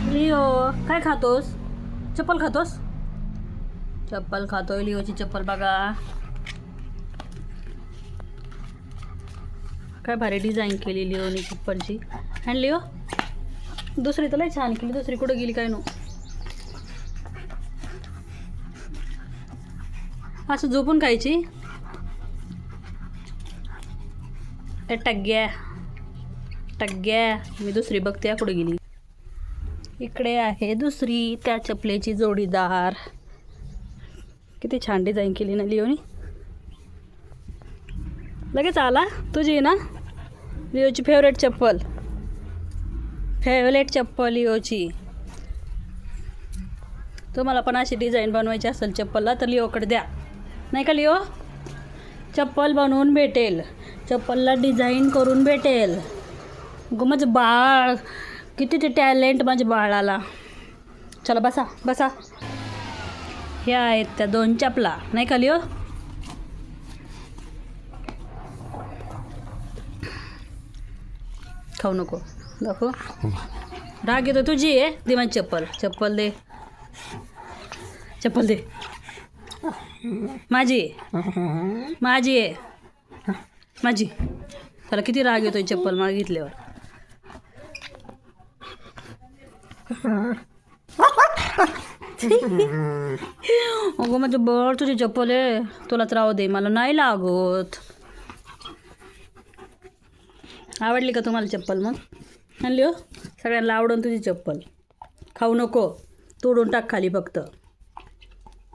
Leo काय खातोस? चप्पल खातोस? चप्पल खातोय लिओची चप्पल बघा. काय भारी डिझाईन केली लिओनी चप्पलची. आणि लिओ दुसरी तर लय छान केली. दुसरी कुठं गेली काय नो. असं झोपून खायची. ए टग्ग्या टग्ग्या मी दुसरी बघते कुठं गेली. इकडे आहे दुसरी त्या चपलेची जोडीदार. किती छान डिझाईन केली ना लिओनी. लगेच आला. तुझी ना लिओची फेवरेट चप्पल. फेवरेट चप्पल लिओची. तुम्हाला पण अशी डिझाईन बनवायची असेल चप्पलला तर लिओकडे द्या. नाही का लिओ? चप्पल बनवून भेटेल. चप्पलला डिझाईन करून भेटेल. माझं बाळ किती ते टॅलेंट माझ्या बाळाला. चला बसा बसा. ह्या आहेत त्या 2 चपला. नाही का लिओ? खाऊ नको दाखव. राग येतो तुझी आहे. दे माझी चप्पल. चप्पल दे. चप्पल दे. माझी माझी आहे. माझी. त्याला किती राग येतोय चप्पल मागितल्यावर. अगं माझं बळ तुझी चप्पल आहे. तुलाच राहू दे. मला नाही लागत. आवडली का तुम्हाला चप्पल मग? आणली हो. सगळ्यांना आवडून तुझी चप्पल. खाऊ नको. तोडून टाक खाली फक्त.